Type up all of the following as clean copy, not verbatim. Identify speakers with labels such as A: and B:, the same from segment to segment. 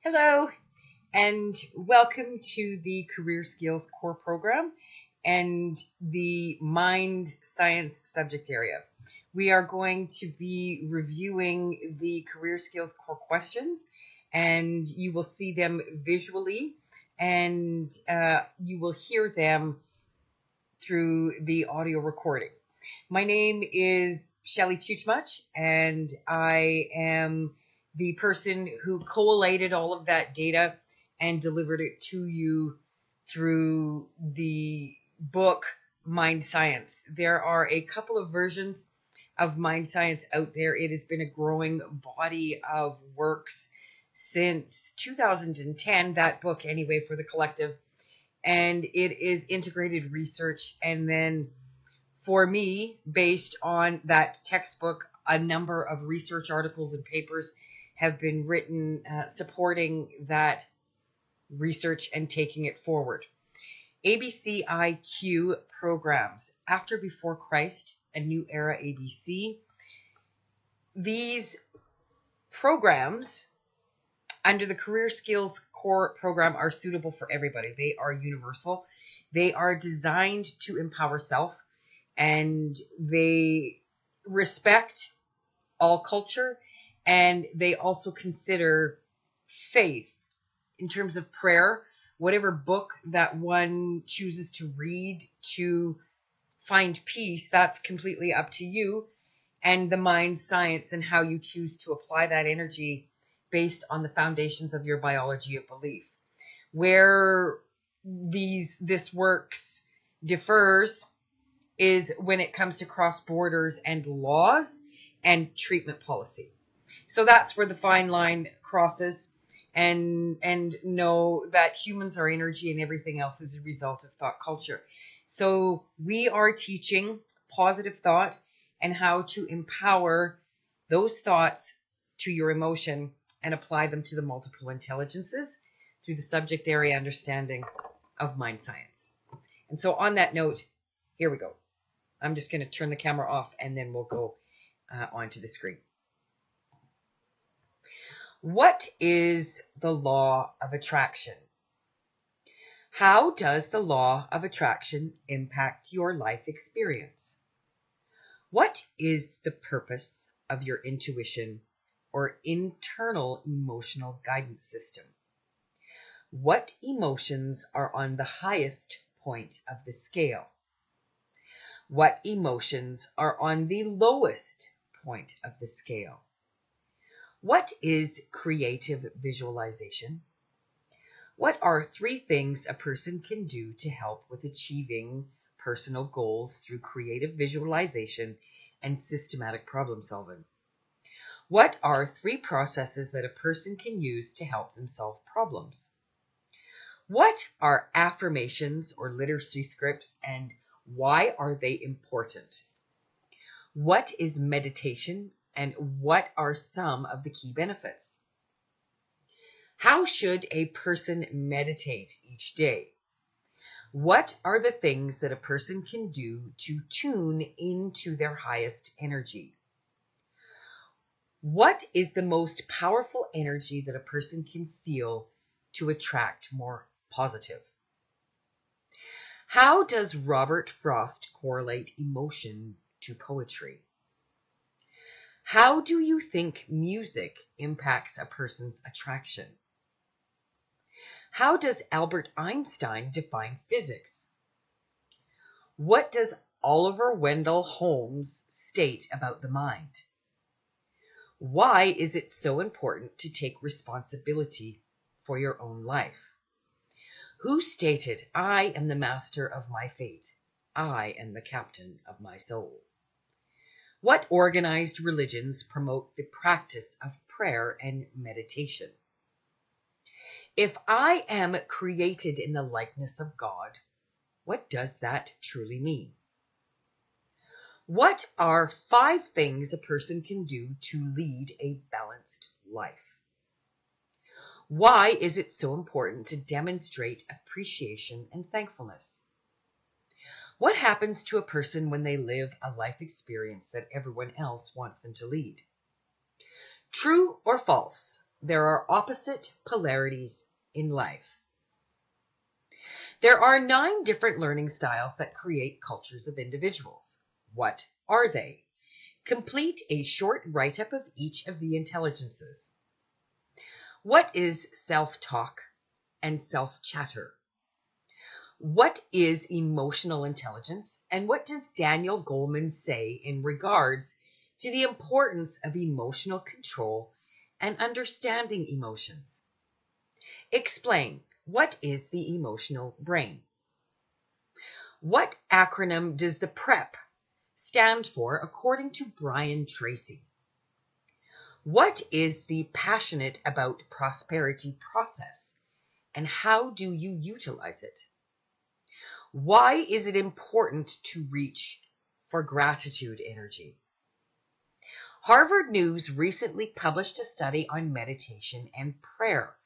A: Hello, and welcome to the Career Skills Core Program and the Mind Science subject area. We are going to be reviewing the Career Skills Core questions, and you will see them visually, and you will hear them through the audio recording. My name is Shelly Chuchmuch, and I am the person who collated all of that data and delivered it to you through the book Mind Science. There are a couple of versions of Mind Science out there. It has been a growing body of works since 2010, that book anyway, for the collective. And it is integrated research. And then for me, based on that textbook, a number of research articles and papers have been written supporting that research and taking it forward. ABCIQ programs, After Before Christ, A New Era ABC. These programs under the Career Skills Core program are suitable for everybody. They are universal. They are designed to empower self, and they respect all culture, and they also consider faith in terms of prayer. Whatever book that one chooses to read to find peace, that's completely up to you, and the mind science and how you choose to apply that energy based on the foundations of your biology of belief. Where this works differs is when it comes to cross borders and laws and treatment policy. So that's where the fine line crosses, and know that humans are energy and everything else is a result of thought culture. So we are teaching positive thought and how to empower those thoughts to your emotion and apply them to the multiple intelligences through the subject area understanding of mind science. And so on that note, here we go. I'm just going to turn the camera off and then we'll go onto the screen. What is the law of attraction? How does the law of attraction impact your life experience? What is the purpose of your intuition or internal emotional guidance system? What emotions are on the highest point of the scale? What emotions are on the lowest point of the scale? What is creative visualization? What are 3 things a person can do to help with achieving personal goals through creative visualization and systematic problem solving? What are 3 processes that a person can use to help them solve problems? What are affirmations or literacy scripts, and why are they important? What is meditation, and what are some of the key benefits? How should a person meditate each day? What are the things that a person can do to tune into their highest energy? What is the most powerful energy that a person can feel to attract more positive? How does Robert Frost correlate emotion to poetry? How do you think music impacts a person's attraction? How does Albert Einstein define physics? What does Oliver Wendell Holmes state about the mind? Why is it so important to take responsibility for your own life? Who stated, "I am the master of my fate. I am the captain of my soul"? What organized religions promote the practice of prayer and meditation? If I am created in the likeness of God, what does that truly mean? What are 5 things a person can do to lead a balanced life? Why is it so important to demonstrate appreciation and thankfulness? What happens to a person when they live a life experience that everyone else wants them to lead? True or false? there are opposite polarities in life. There are 9 different learning styles that create cultures of individuals. What are they? Complete a short write-up of each of the intelligences. What is self-talk and self-chatter? What is emotional intelligence, and what does Daniel Goleman say in regards to the importance of emotional control and understanding emotions? Explain, what is the emotional brain? What acronym does the PrEP stand for according to Brian Tracy? What is the passionate about prosperity process, and how do you utilize it? Why is it important to reach for gratitude energy? Harvard News recently published a study on meditation and prayer.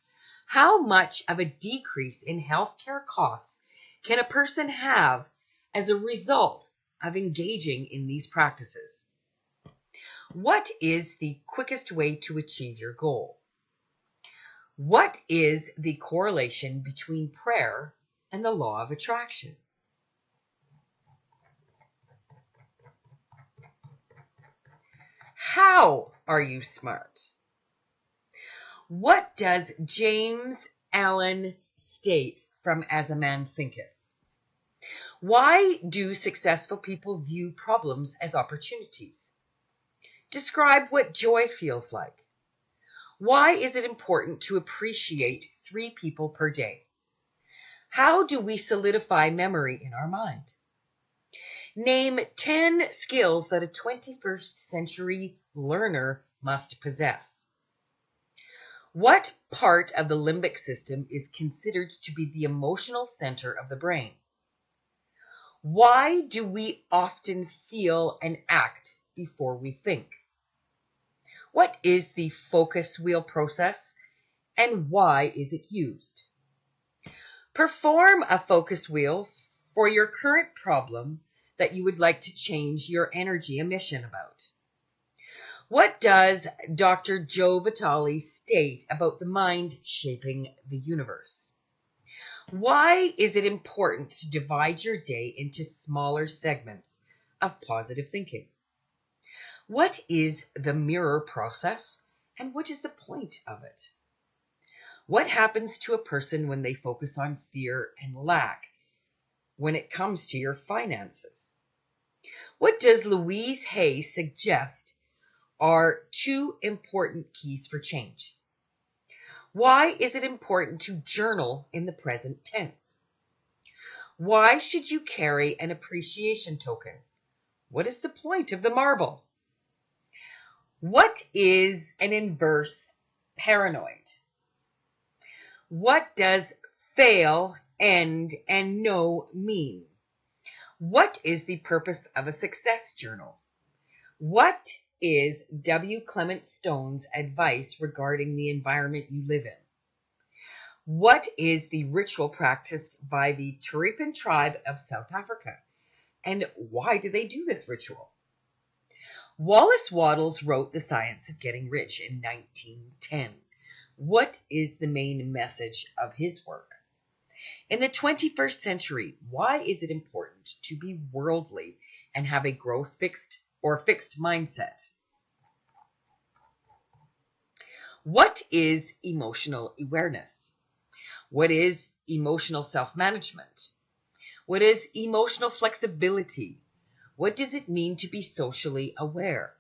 A: How much of a decrease in healthcare costs can a person have as a result of engaging in these practices? What is the quickest way to achieve your goal? What is the correlation between prayer and the law of attraction? How are you smart? What does James Allen state from As a Man Thinketh? Why do successful people view problems as opportunities? Describe what joy feels like. Why is it important to appreciate 3 people per day? How do we solidify memory in our mind? Name 10 skills that a 21st century learner must possess. What part of the limbic system is considered to be the emotional center of the brain? Why do we often feel and act before we think? What is the focus wheel process, and why is it used? Perform a focus wheel for your current problem that you would like to change your energy emission about. What does Dr. Joe Vitale state about the mind shaping the universe? Why is it important to divide your day into smaller segments of positive thinking? What is the mirror process, and what is the point of it? What happens to a person when they focus on fear and lack when it comes to your finances? What does Louise Hay suggest are 2 important keys for change? Why is it important to journal in the present tense? Why should you carry an appreciation token? What is the point of the marble? What is an inverse paranoid? What does fail, end, and no mean? What is the purpose of a success journal? What is W. Clement Stone's advice regarding the environment you live in? What is the ritual practiced by the Turipan tribe of South Africa? And why do they do this ritual? Wallace Wattles wrote The Science of Getting Rich in 1910. What is the main message of his work? In the 21st century, why is it important to be worldly and have a fixed mindset? What is emotional awareness? What is emotional self-management? What is emotional flexibility? What does it mean to be socially aware?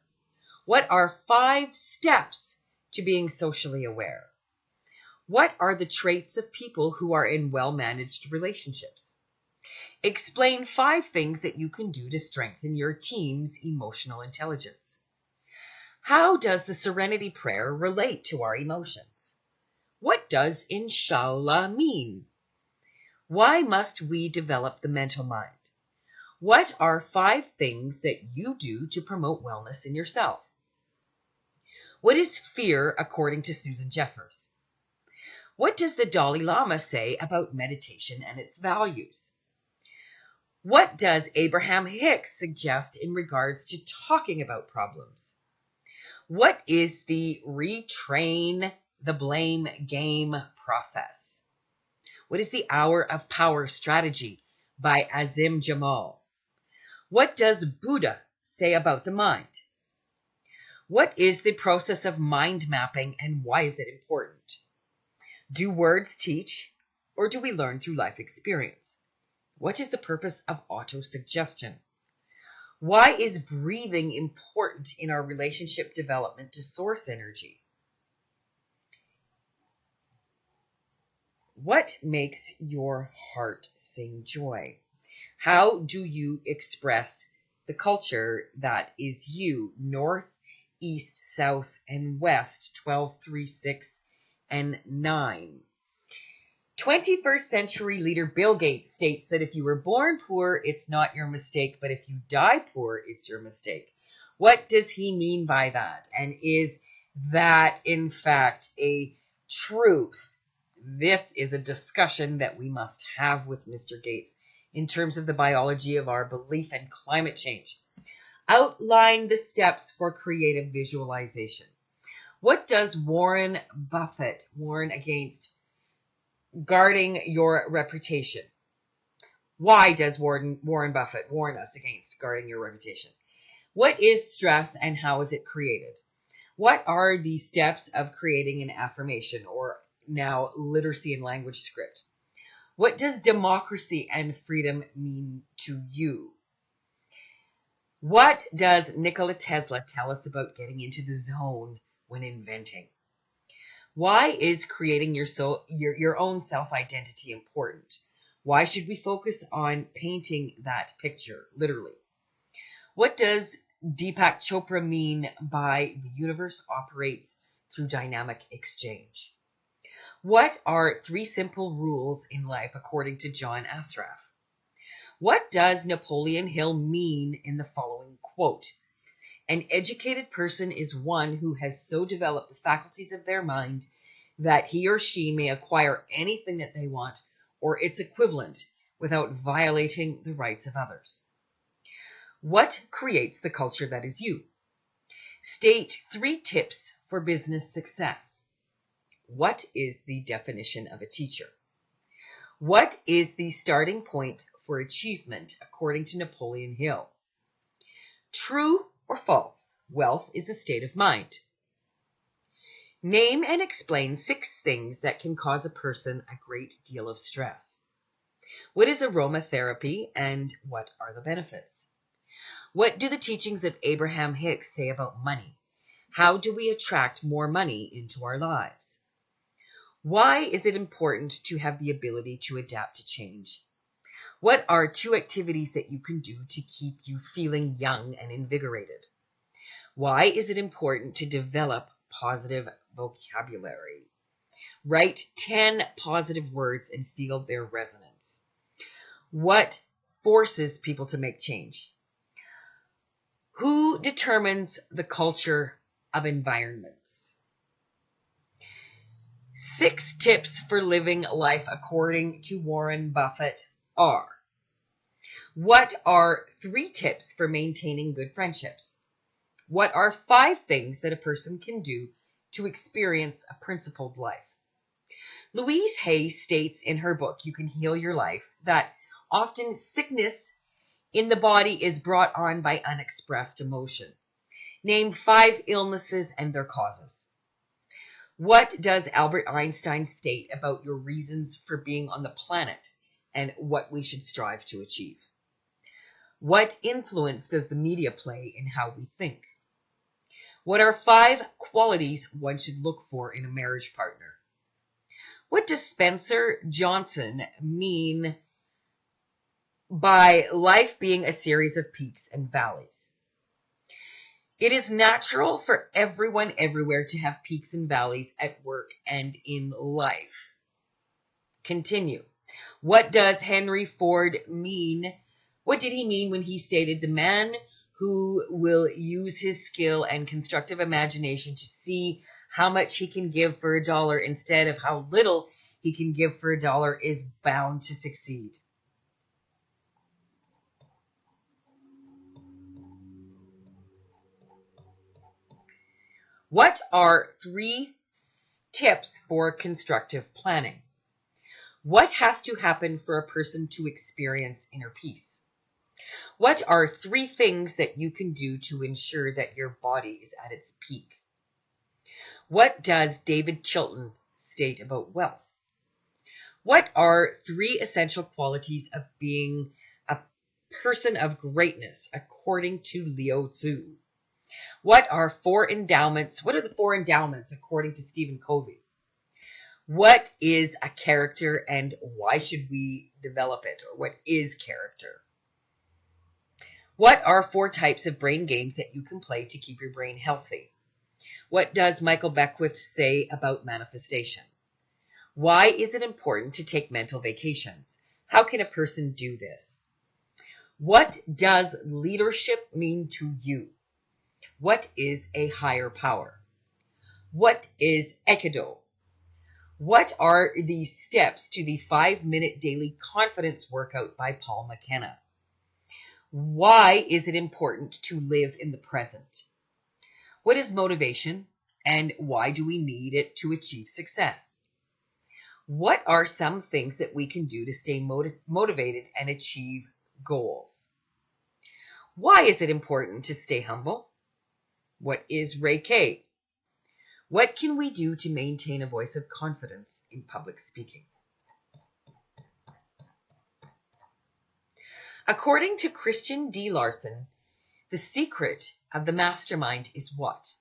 A: What are 5 steps to being socially aware? What are the traits of people who are in well-managed relationships? Explain 5 things that you can do to strengthen your team's emotional intelligence. How does the Serenity Prayer relate to our emotions? What does Inshallah mean? Why must we develop the mental mind? What are 5 things that you do to promote wellness in yourself? What is fear according to Susan Jeffers? What does the Dalai Lama say about meditation and its values? What does Abraham Hicks suggest in regards to talking about problems? What is the retrain the blame game process? What is the Hour of Power strategy by Azim Jamal? What does Buddha say about the mind? What is the process of mind mapping and why is it important? Do words teach, or do we learn through life experience? What is the purpose of autosuggestion? Why is breathing important in our relationship development to source energy? What makes your heart sing joy? How do you express the culture that is you? North, east, south, and west, 12, 3, 6, and 9. 21st century leader Bill Gates states that if you were born poor, it's not your mistake, but if you die poor, it's your mistake. What does he mean by that? And is that, in fact, a truth? This is a discussion that we must have with Mr. Gates in terms of the biology of our belief in climate change. Outline the steps for creative visualization. What does Warren Buffett warn against guarding your reputation? Why does Warren Buffett warn us against guarding your reputation? What is stress and how is it created? What are the steps of creating an affirmation, or now literacy and language script? What does democracy and freedom mean to you? What does Nikola Tesla tell us about getting into the zone when inventing? Why is creating your own self-identity important? Why should we focus on painting that picture, literally? What does Deepak Chopra mean by the universe operates through dynamic exchange? What are 3 simple rules in life according to John Assaraf? What does Napoleon Hill mean in the following quote? An educated person is one who has so developed the faculties of their mind that he or she may acquire anything that they want or its equivalent without violating the rights of others. What creates the culture that is you? State 3 tips for business success. What is the definition of a teacher? What is the starting point for achievement according to Napoleon Hill? True or false? Wealth is a state of mind. Name and explain 6 things that can cause a person a great deal of stress. What is aromatherapy and what are the benefits? What do the teachings of Abraham Hicks say about money? How do we attract more money into our lives? Why is it important to have the ability to adapt to change? What are 2 activities that you can do to keep you feeling young and invigorated? Why is it important to develop positive vocabulary? Write 10 positive words and feel their resonance. What forces people to make change? Who determines the culture of environments? 6 tips for living life according to Warren Buffett are: what are 3 tips for maintaining good friendships? What are 5 things that a person can do to experience a principled life? Louise Hay states in her book, You Can Heal Your Life, that often sickness in the body is brought on by unexpressed emotion. Name 5 illnesses and their causes. What does Albert Einstein state about your reasons for being on the planet and what we should strive to achieve? What influence does the media play in how we think? What are 5 qualities one should look for in a marriage partner? What does Spencer Johnson mean by life being a series of peaks and valleys? It is natural for everyone everywhere to have peaks and valleys at work and in life. Continue. What does Henry Ford mean? What did he mean when he stated the man who will use his skill and constructive imagination to see how much he can give for $1 instead of how little he can give for $1 is bound to succeed? What are 3 tips for constructive planning. What has to happen for a person to experience inner peace? What are 3 things that you can do to ensure that your body is at its peak? What does David Chilton state about wealth? What are 3 essential qualities of being a person of greatness according to Lao Tzu? What are 4 endowments? What are the 4 endowments according to Stephen Covey? What is a character and why should we develop it? Or what is character? What are 4 types of brain games that you can play to keep your brain healthy? What does Michael Beckwith say about manifestation? Why is it important to take mental vacations? How can a person do this? What does leadership mean to you? What is a higher power? What is Aikido? What are the steps to the 5-minute daily confidence workout by Paul McKenna? Why is it important to live in the present? What is motivation and why do we need it to achieve success? What are some things that we can do to stay motivated and achieve goals? Why is it important to stay humble? What is Reiki? What can we do to maintain a voice of confidence in public speaking? According to Christian D. Larson, the secret of the mastermind is what?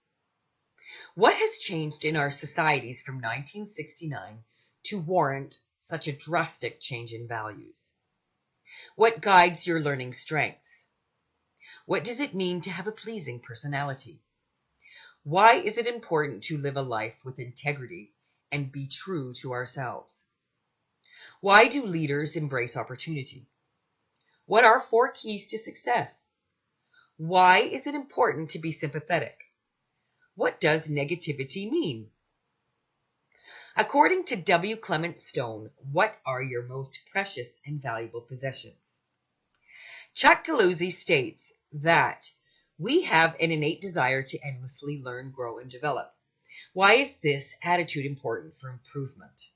A: What has changed in our societies from 1969 to warrant such a drastic change in values? What guides your learning strengths? What does it mean to have a pleasing personality? Why is it important to live a life with integrity and be true to ourselves? Why do leaders embrace opportunity? What are 4 keys to success? Why is it important to be sympathetic? What does negativity mean? According to W. Clement Stone, what are your most precious and valuable possessions? Chuck Galuzzi states that we have an innate desire to endlessly learn, grow, and develop. Why is this attitude important for improvement?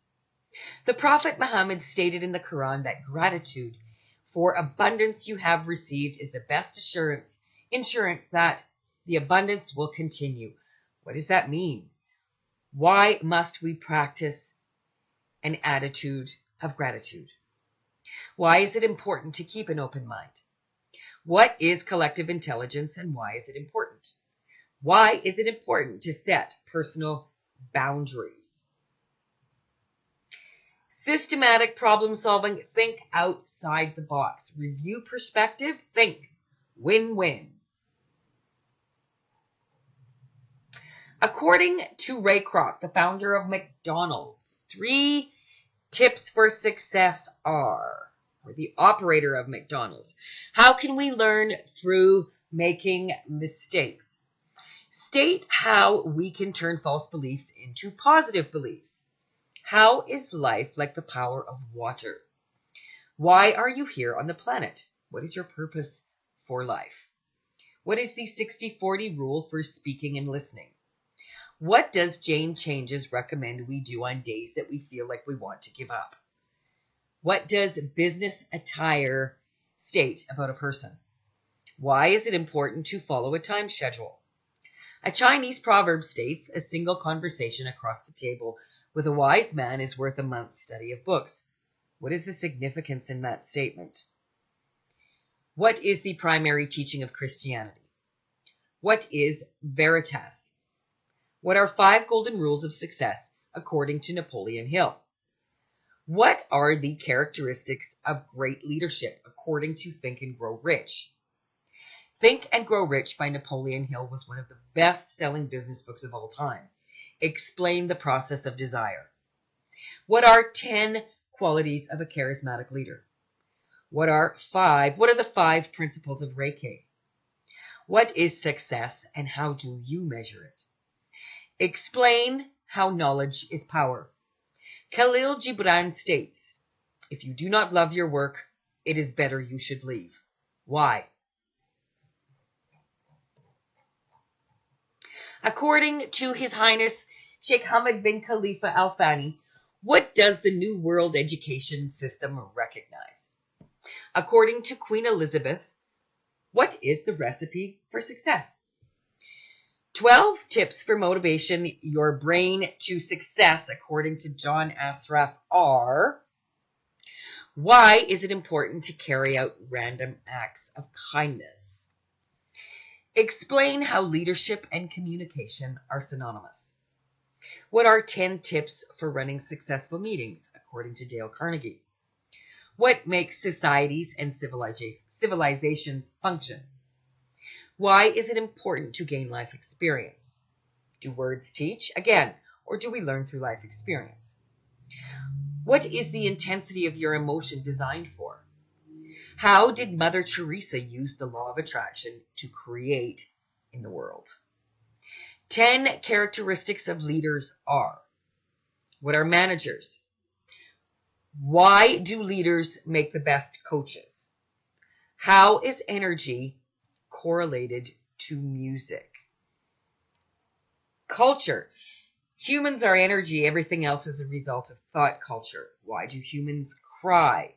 A: The Prophet Muhammad stated in the Quran that gratitude for abundance you have received is the best insurance that the abundance will continue. What does that mean? Why must we practice an attitude of gratitude? Why is it important to keep an open mind? What is collective intelligence and why is it important? Why is it important to set personal boundaries? Systematic problem solving, think outside the box. Review perspective, think win-win. According to Ray Kroc, the founder of McDonald's, 3 tips for success are, or the operator of McDonald's. How can we learn through making mistakes? State how we can turn false beliefs into positive beliefs. How is life like the power of water? Why are you here on the planet? What is your purpose for life? What is the 60-40 rule for speaking and listening? What does Jane Changes recommend we do on days that we feel like we want to give up? What does business attire state about a person? Why is it important to follow a time schedule? A Chinese proverb states, a single conversation across the table with a wise man is worth a month's study of books. What is the significance in that statement? What is the primary teaching of Christianity? What is Veritas? What are 5 golden rules of success according to Napoleon Hill? What are the characteristics of great leadership according to Think and Grow Rich? Think and Grow Rich by Napoleon Hill was one of the best-selling business books of all time. Explain the process of desire. What are 10 qualities of a charismatic leader? What are the 5 principles of Reiki? What is success and how do you measure it? Explain how knowledge is power. Khalil Gibran states, if you do not love your work, it is better you should leave. Why? According to His Highness Sheikh Hamad bin Khalifa Al Thani, what does the New World education system recognize? According to Queen Elizabeth, what is the recipe for success? 12 tips for motivation your brain to success, according to John Asraf, are: why is it important to carry out random acts of kindness? Explain how leadership and communication are synonymous. What are 10 tips for running successful meetings, according to Dale Carnegie? What makes societies and civilizations function? Why is it important to gain life experience? Do words teach, again, or do we learn through life experience? What is the intensity of your emotion designed for? How did Mother Teresa use the law of attraction to create in the world? 10 characteristics of leaders are: what are managers? Why do leaders make the best coaches? How is energy correlated to music? Culture. Humans are energy. Everything else is a result of thought culture. Why do humans cry?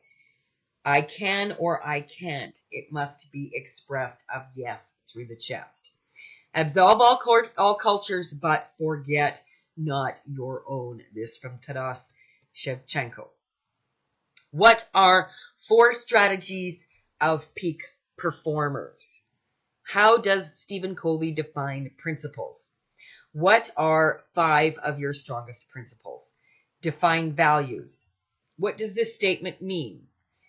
A: I can or I can't. It must be expressed of yes through the chest. Absolve all cultures, but forget not your own. This from Taras Shevchenko. What are 4 strategies of peak performers? How does Stephen Covey define principles? What are 5 of your strongest principles? Define values. What does this statement mean?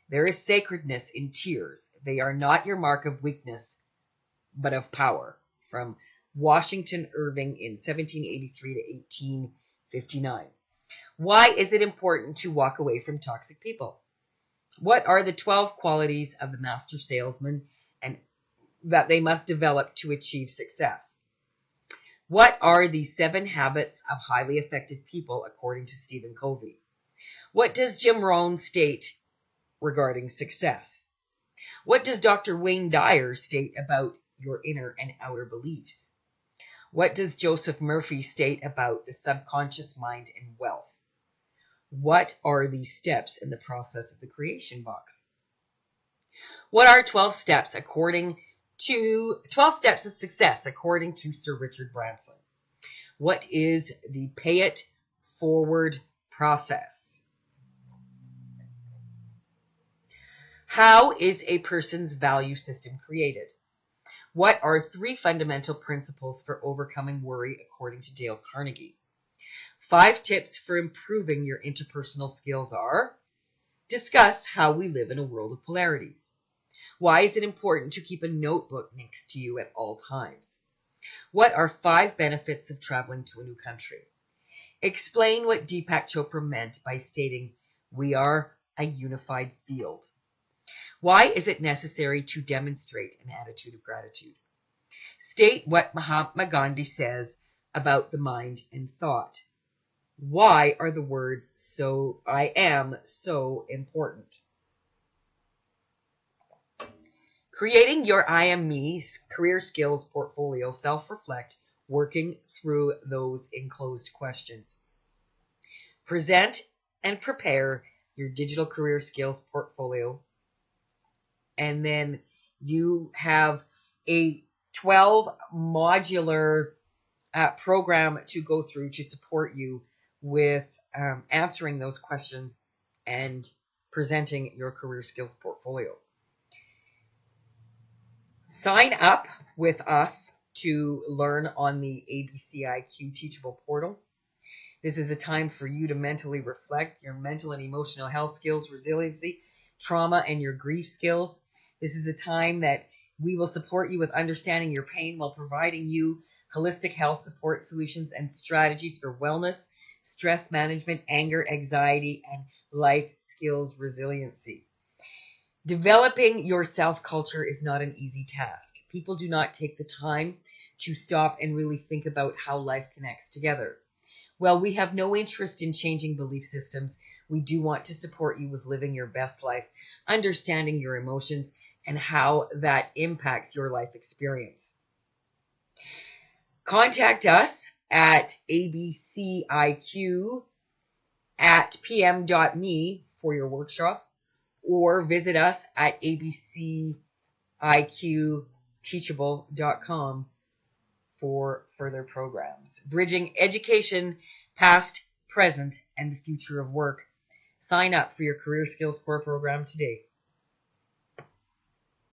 A: There is sacredness in tears. They are not your mark of weakness, but of power. From Washington Irving in 1783 to 1859. Why is it important to walk away from toxic people? What are the 12 qualities of the master salesman and that they must develop to achieve success? What are the 7 habits of highly effective people, according to Stephen Covey? What does Jim Rohn state regarding success? What does Dr. Wayne Dyer state about your inner and outer beliefs? What does Joseph Murphy state about the subconscious mind and wealth? What are the steps in the process of the creation box? What are 12 steps of success according to Sir Richard Branson? What is the pay it forward process? How is a person's value system created? What are 3 fundamental principles for overcoming worry, according to Dale Carnegie? 5 tips for improving your interpersonal skills are: discuss how we live in a world of polarities. Why is it important to keep a notebook next to you at all times? What are 5 benefits of traveling to a new country? Explain what Deepak Chopra meant by stating, "We are a unified field." Why is it necessary to demonstrate an attitude of gratitude? State what Mahatma Gandhi says about the mind and thought. Why are the words "so I am" so important? Creating your I Am Me career skills portfolio, self-reflect, working through those enclosed questions. Present and prepare your digital career skills portfolio. And then you have a 12 modular program to go through to support you with answering those questions and presenting your career skills portfolio. Sign up with us to learn on the ABCIQ Teachable Portal. This is a time for you to mentally reflect your mental and emotional health skills, resiliency, trauma, and your grief skills. This is a time that we will support you with understanding your pain while providing you holistic health support solutions and strategies for wellness, stress management, anger, anxiety, and life skills resiliency. Developing your self-culture is not an easy task. People do not take the time to stop and really think about how life connects together. While we have no interest in changing belief systems, we do want to support you with living your best life, understanding your emotions, and how that impacts your life experience. Contact us at abciq@pm.me for your workshop, or visit us at abciqteachable.com for further programs. Bridging education, past, present, and the future of work. Sign up for your Career Skills Core program today.